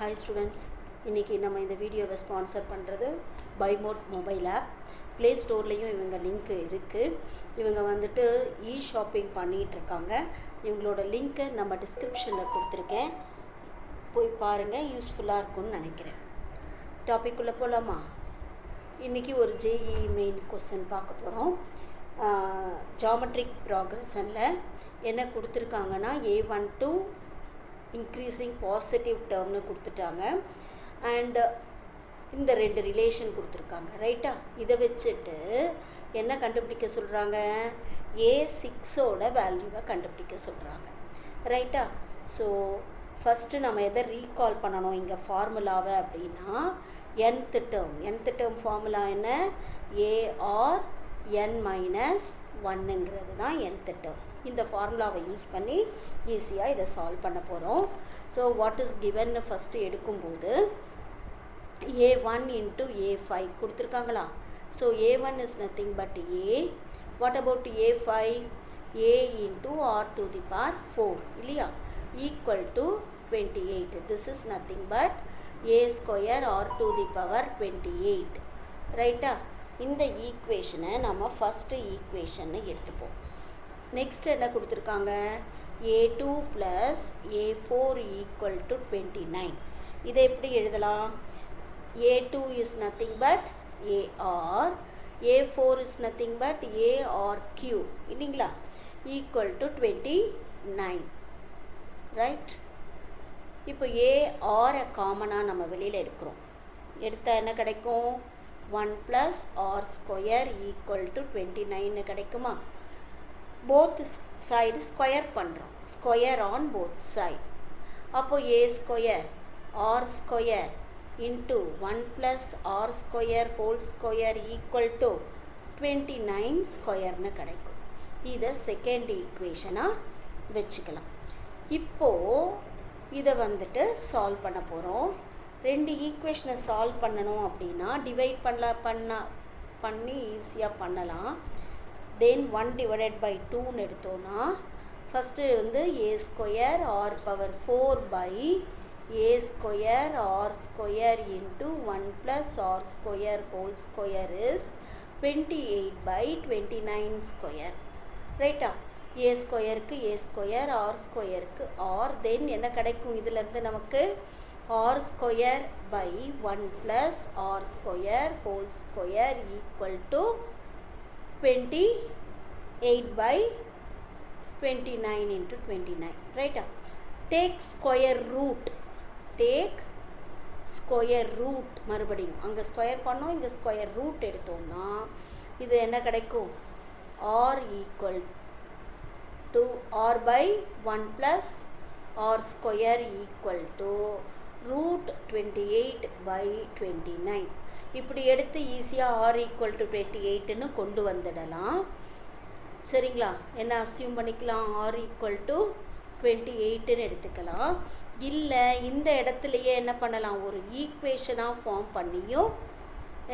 Hi students, இன்றைக்கி நம்ம இந்த வீடியோவை ஸ்பான்சர் பண்ணுறது பைமோட் மொபைல் ஆப். ப்ளே ஸ்டோர்லேயும் இவங்க லிங்க்கு இருக்குது. இவங்க வந்துட்டு ஷாப்பிங் பண்ணிகிட்ருக்காங்க. இவங்களோட லிங்க்கை நம்ம டிஸ்கிரிப்ஷனில் கொடுத்துருக்கேன், போய் பாருங்கள், யூஸ்ஃபுல்லாக இருக்கும்னு நினைக்கிறேன். டாபிக்குள்ளே போகலாமா? இன்றைக்கி ஒரு ஜேஇ மெயின் கொஸ்டின் பார்க்க போகிறோம். ஜாமெட்ரிக் ப்ராக்ரெஷனில் என்ன கொடுத்துருக்காங்கன்னா A1 to இன்க்ரீஸிங் பாசிட்டிவ் டேர்ம்னு கொடுத்துட்டாங்க. அண்டு இந்த ரெண்டு ரிலேஷன் கொடுத்துருக்காங்க, ரைட்டா? இதை வச்சுட்டு என்ன கண்டுபிடிக்க சொல்கிறாங்க? A6ஓட வேல்யூவை கண்டுபிடிக்க சொல்கிறாங்க, ரைட்டா? ஸோ ஃபஸ்ட்டு நம்ம எதை ரீகால் பண்ணணும் இங்கே ஃபார்முலாவை அப்படின்னா nth டேர்ம் ஃபார்முலா என்ன? AR n-1ங்கிறது தான் nth டேர்ம். இந்த ஃபார்முலாவை யூஸ் பண்ணி ஈஸியாக இதை சால்வ் பண்ண போகிறோம். ஸோ வாட் இஸ் கிவன்னு ஃபஸ்ட்டு எடுக்கும்போது A1 into A5 கொடுத்துருக்காங்களா? So A1 is nothing but A. What about A5? A into R to the power 4 இல்லையா? Equal to 28. This is nothing but A square R to the power 28, ரைட்டா? இந்த ஈக்குவேஷனை நம்ம first ஈக்குவேஷனை எடுத்துப்போம். Next என்ன கொடுத்துருக்காங்க? A2 + A4 = 29. இதை எப்படி எழுதலாம்? A2 is nothing but AR, A4 is nothing but ARQ இல்லைங்களா? Equal to 29, right? இப்போ AR காமனாக நம்ம வெளியில் எடுக்கிறோம். எடுத்தால் என்ன கிடைக்கும்? 1 + R² = 29 கிடைக்குமா? போத் சைடு ஸ்கொயர் பண்ணுறோம், ஸ்கொயர் ஆன் போத் சைடு. அப்போது A² R² இன்ட்டு 1 + R² = 29 ஸ்கொயர்னு கிடைக்கும். இதை செகண்ட் ஈக்குவேஷனாக வச்சுக்கலாம். இப்போது இதை வந்துட்டு சால்வ் பண்ண போகிறோம். ரெண்டு ஈக்குவேஷனை சால்வ் பண்ணணும் அப்படின்னா டிவைட் பண்ணி ஈஸியாக பண்ணலாம். தென் 1 / 2ன்னு எடுத்தோன்னா ஃபஸ்ட்டு வந்து A² R⁴ A² R² into 1 + R² is 28/29 square, ரைட்டா? A²க்கு A², R²க்கு R. தென் என்ன கிடைக்கும் இதிலேருந்து நமக்கு? R² / 1 + R² = 28/29 into 29, ரைட்டா? டேக் ஸ்கொயர் ரூட் மறுபடியும் அங்கே ஸ்கொயர் பண்ணோம், இங்கே ஸ்கொயர் ரூட் எடுத்தோம்னா இது என்ன கிடைக்கும்? R = R/1 + R² = √28/29. இப்படி எடுத்து ஈஸியாக R = 28ன்னு கொண்டு வந்துடலாம், சரிங்களா? என்ன அஸ்யூம் பண்ணிக்கலாம்? R = 28ன்னு எடுத்துக்கலாம். இல்லை இந்த இடத்துலையே என்ன பண்ணலாம்? ஒரு ஈக்குவேஷனாக ஃபார்ம் பண்ணியும்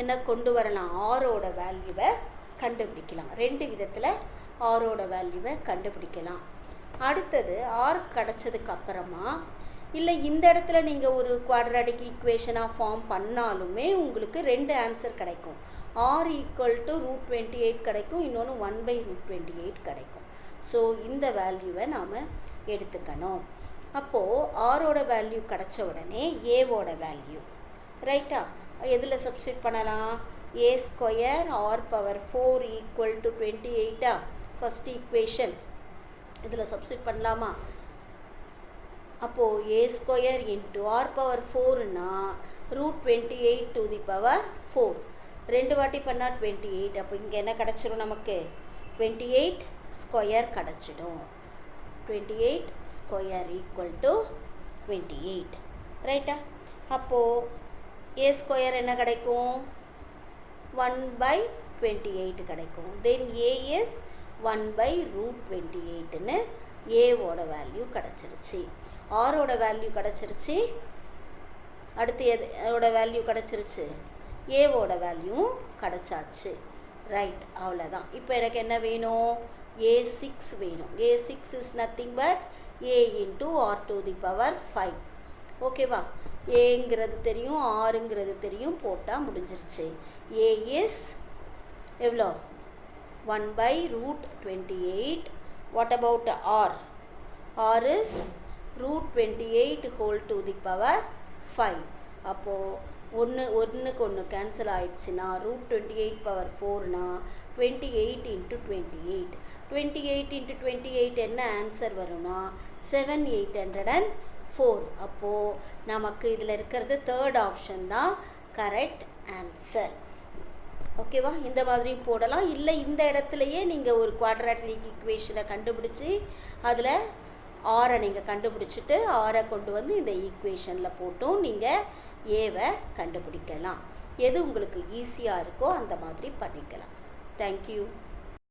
என்ன கொண்டு வரலாம்? ஆரோட வேல்யூவை கண்டுபிடிக்கலாம். ரெண்டு விதத்தில் ஆரோட வேல்யூவை கண்டுபிடிக்கலாம். அடுத்தது ஆர் கிடச்சதுக்கு அப்புறமா இல்லை இந்த இடத்துல நீங்கள் ஒரு குவாட்ராட்டிக் ஈக்குவேஷனாக ஃபார்ம் பண்ணாலுமே உங்களுக்கு ரெண்டு ஆன்சர் கிடைக்கும். R = √28 கிடைக்கும், இன்னொன்று 1/√28 கிடைக்கும். ஸோ இந்த வேல்யூவை நாம் எடுத்துக்கணும். அப்போது ஆரோட வேல்யூ கிடச்ச உடனே ஏவோட வேல்யூ, ரைட்டா? எதில் சப்ஸ்டியூட் பண்ணலாம்? A² R⁴ = 28. ஃபஸ்ட் ஈக்குவேஷன் இதில் சப்ஸ்டியூட் பண்ணலாமா? அப்போது A² இன்ட்டு R⁴ √28⁴ ரெண்டு வாட்டி பண்ணால் 28. அப்போ இங்கே என்ன கிடச்சிரும் நமக்கு? 28 ஸ்கொயர் கிடச்சிடும். 28 ஸ்கொயர் = 28, ரைட்டா? அப்போது A² என்ன கிடைக்கும்? 1/28 கிடைக்கும். தென் A is 1/√28ன்னு ஏவோட வேல்யூ கிடச்சிருச்சு. ஆரோட வேல்யூ கிடச்சிருச்சு. அடுத்து எதோட வேல்யூ கிடச்சிருச்சு? ஏவோட வேல்யூவும் கிடச்சாச்சு, ரைட்? அவ்வளோதான். இப்போ எனக்கு என்ன வேணும்? A6 வேணும். A6 is nothing but A into R to the power 5. ஓகேவா? ஏங்கிறது தெரியும், ஆறுங்கிறது தெரியும், போட்டால் முடிஞ்சிருச்சு. ஏ இஸ் எவ்வளோ? 1/√28. What about R? R is √28 whole to the power 5. அப்போது ஒன்றுக்கு ஒன்று கேன்சல் ஆகிடுச்சுன்னா √28 பவர் 4னா 28 × 28. 28 × 28 என்ன ஆன்சர் வரும்னா 7,804. அப்போது நமக்கு இதில் இருக்கிறது தேர்ட் ஆப்ஷன் தான் கரெக்ட் ஆன்சர். ஓகேவா? இந்த மாதிரி போடலாம். இல்லை இந்த இடத்துலையே நீங்கள் ஒரு குவாட்ராட்டிக் ஈக்குவேஷனை கண்டுபிடிச்சி அதில் ஆரை நீங்கள் கண்டுபிடிச்சிட்டு ஆரை கொண்டு வந்து இந்த ஈக்குவேஷனில் போட்டும் நீங்கள் ஏவை கண்டுபிடிக்கலாம். எது உங்களுக்கு ஈஸியாக இருக்கோ அந்த மாதிரி பண்ணிக்கலாம். தேங்க்யூ.